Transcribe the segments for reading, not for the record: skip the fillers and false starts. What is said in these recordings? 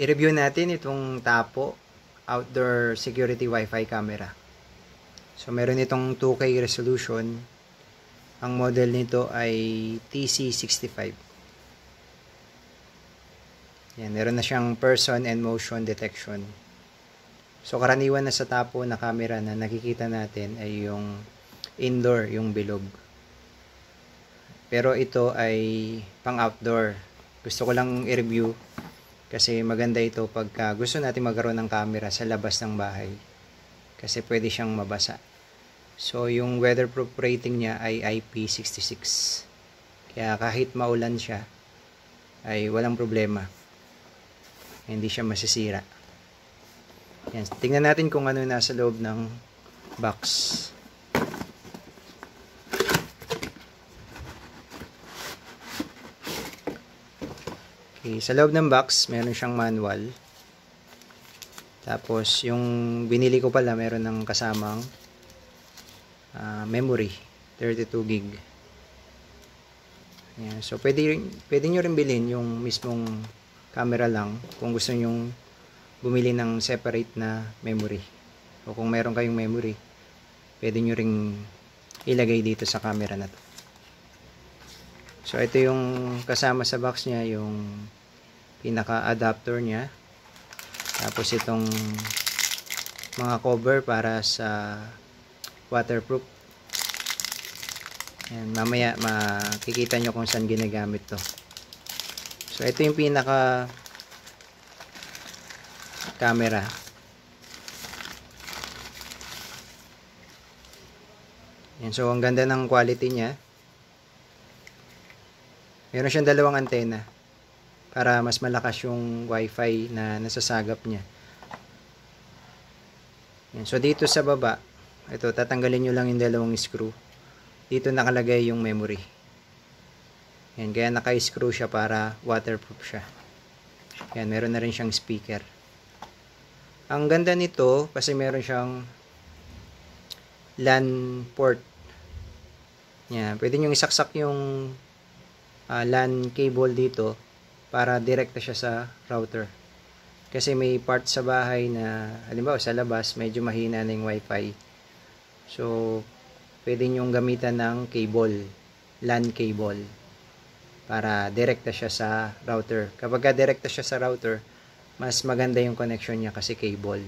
I-review natin itong Tapo Outdoor Security Wi-Fi Camera. So meron itong 2K resolution. Ang model nito ay TC65. Yan, meron na siyang person and motion detection. So karaniwan na sa Tapo na camera na nakikita natin ay yung indoor, yung bilog. Pero ito ay pang outdoor. Gusto ko lang i-review kasi maganda ito pagka gusto natin magkaroon ng camera sa labas ng bahay. Kasi pwede siyang mabasa. So yung weatherproof rating niya ay IP66. Kaya kahit maulan siya ay walang problema. Hindi siya masisira. Yan. Tingnan natin kung ano nasa loob ng box. Okay, sa loob ng box, meron siyang manual. Tapos, yung binili ko pala, meron ng kasamang memory, 32 gig. Yan. So, pwede nyo rin bilhin yung mismong camera lang kung gusto nyo bumili ng separate na memory. O kung meron kayong memory, pwede nyo ring ilagay dito sa camera na to. So, ito yung kasama sa box niya, yung pinaka-adapter niya. Tapos, itong mga cover para sa waterproof. Yan, mamaya makikita nyo kung saan ginagamit to. So, ito yung pinaka-camera. Yan, so, ang ganda ng quality niya. Meron siyang dalawang antena para mas malakas yung wifi na nasasagap niya. Yan. So dito sa baba, ito tatanggalin nyo lang yung dalawang screw. Dito nakalagay yung memory. Yan, kaya naka-screw siya para waterproof siya. Yan, meron na rin siyang speaker. Ang ganda nito kasi meron siyang LAN port. Yan, pwede nyo isaksak yung LAN cable dito para direkta siya sa router. Kasi may part sa bahay na halimbawa sa labas medyo mahina na yung wifi. So pwede nyong gamitan ng cable, LAN cable para direkta siya sa router. Kapag direkta siya sa router, mas maganda yung connection niya kasi cable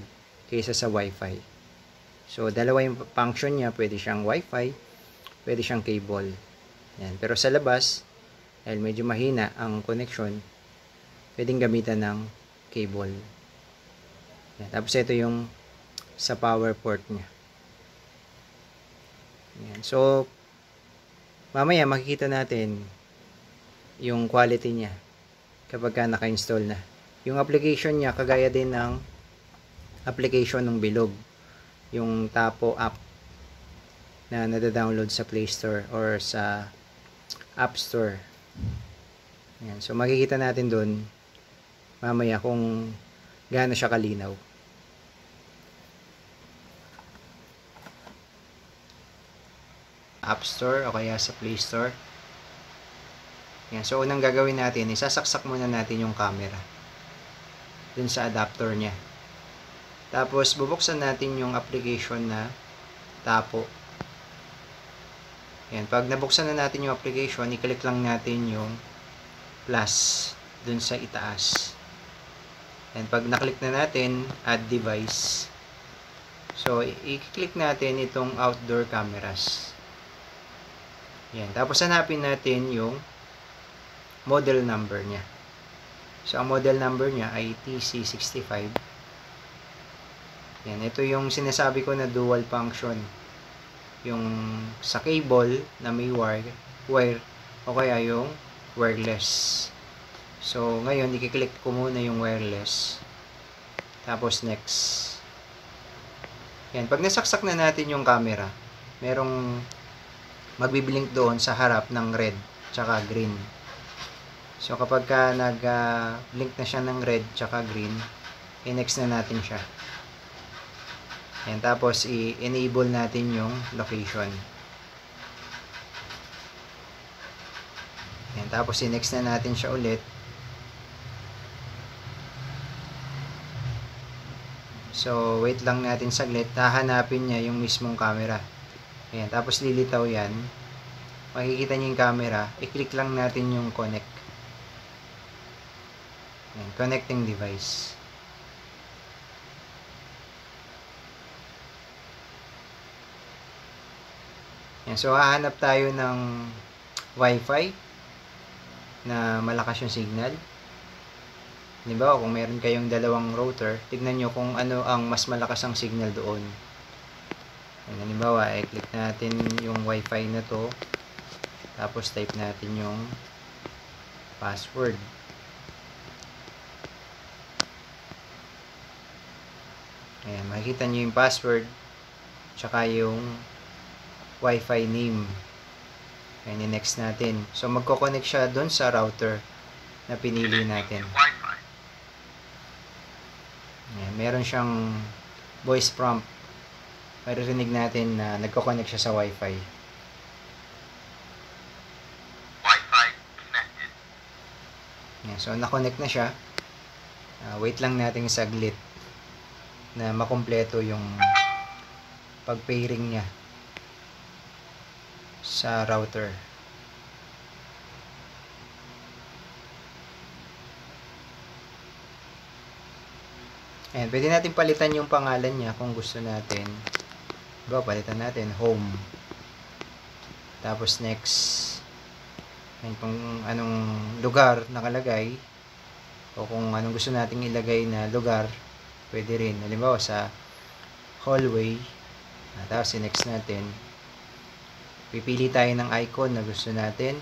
kaysa sa wifi. So dalawa yung function niya, pwede siyang wifi, pwede siyang cable. Yan. Pero sa labas, dahil medyo mahina ang connection, pwedeng gamitan ng cable. Yan. Tapos ito yung sa power port niya. Yan. So, mamaya makikita natin yung quality niya kapag ka naka-install na. Yung application niya, kagaya din ng application ng Bilog. Yung Tapo app na nada-download sa Play Store or sa App Store. Yan. So makikita natin doon mamaya kung gaano siya kalinaw. App Store o kaya sa Play Store. Yan. So unang gagawin natin, isasaksak muna natin yung camera dun sa adapter niya. Tapos bubuksan natin yung application na Tapo. Yan, pag nabuksan na natin yung application, i-click lang natin yung plus dun sa itaas. And pag naklik na natin, add device. So, i-click natin itong outdoor cameras. Yan, tapos hanapin natin yung model number niya. So, ang model number niya ay TC65. Yan, ito yung sinasabi ko na dual function. Yung sa cable na may wire o kaya yung wireless. So, ngayon, i-click ko muna yung wireless. Tapos, next. Yan. Pag nasaksak na natin yung camera, merong magbiblink doon sa harap ng red tsaka green. So, kapag ka nag-blink na siya ng red tsaka green, i-next na natin siya. Yan. Tapos, i-enable natin yung location. Yan. Tapos, i-next na natin siya ulit. So, wait lang natin saglit. Hahanapin niya yung mismong camera. Ayan, tapos lilitaw yan. Makikita niyo yung camera. I-click lang natin yung connect. Ayan, connecting device. Ayan, so, hahanap tayo ng Wi-Fi na malakas yung signal. Halimbawa, kung meron kayong dalawang router, tignan nyo kung ano ang mas malakas ang signal doon. Halimbawa, i-click natin yung Wi-Fi na to. Tapos, type natin yung password. Ayan, makikita nyo yung password. Tsaka yung Wi-Fi name. Ayan, next natin. So, magkoconnect siya doon sa router na pinili natin. Ayan, meron siyang voice prompt. Maririnig natin na nagko-connect siya sa Wi-Fi. Wi-Fi connected. Ayan, so, na-connect na siya. Wait lang natin saglit na makumpleto yung pag-pairing niya sa router. Ayan, pwede natin palitan yung pangalan niya kung gusto natin. Palitan natin home. Tapos next. Ayan, kung anong lugar nakalagay o kung anong gusto nating ilagay na lugar, pwede rin. Halimbawa sa hallway. Tapos next natin. Pipili tayo ng icon na gusto natin.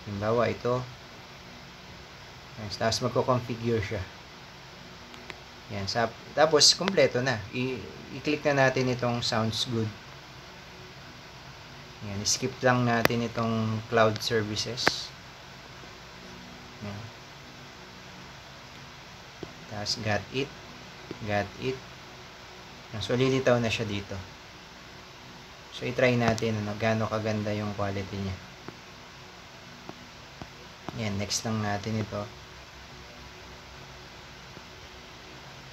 Halimbawa ito. Tapos magko-configure siya. Yan, tapos kumpleto na. I-click na natin itong sounds good. Yan, skip lang natin itong cloud services. Yan. Tapos got it. Yan, so lilitaw na siya dito. So i-try natin gaano kaganda yung quality niya. Yan, next lang natin ito.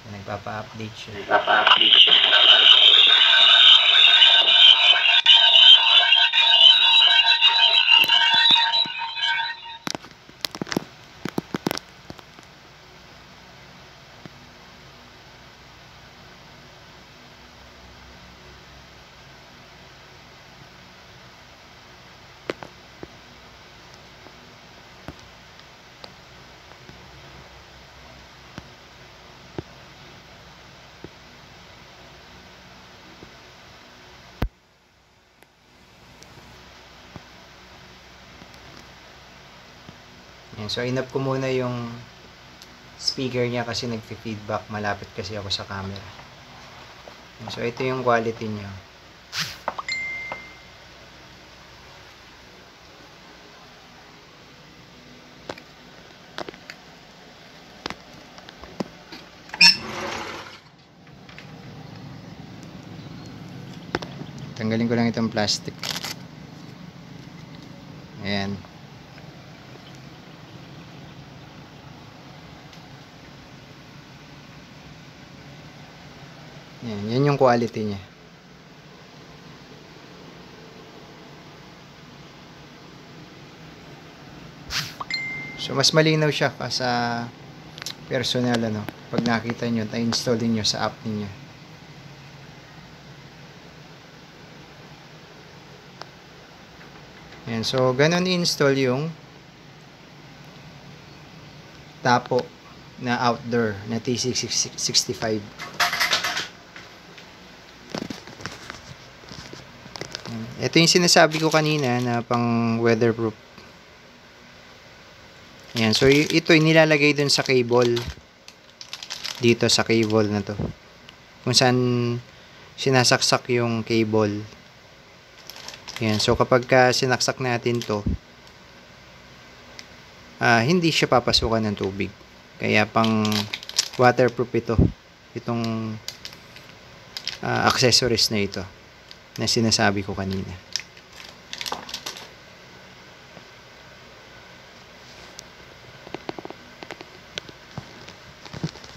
Nagpapa-update siya. Yan, so inap ko muna yung speaker niya kasi nagfi-feedback. Malapit kasi ako sa camera. Yan, so ito yung quality niya. Tanggalin ko lang itong plastic. Ayan. Yan yung quality niya. So, mas malinaw siya sa personal, pag nakita nyo, na-install niyo sa app niyo. Yan, so, ganun i-install yung Tapo na outdoor na T665. Ito yung sinasabi ko kanina na pang weatherproof. Ayan, so ito inilalagay dun sa cable. Dito sa cable na to. Kung saan sinasaksak yung cable. Ayan, so kapag sinaksak natin to, hindi siya papasukan ng tubig. Kaya pang waterproof ito. Itong accessories na ito na sinasabi ko kanina.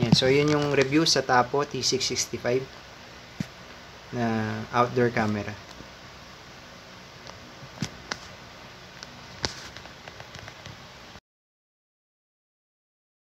Yan. Yan. So, yun yung review sa Tapo T665 na outdoor camera.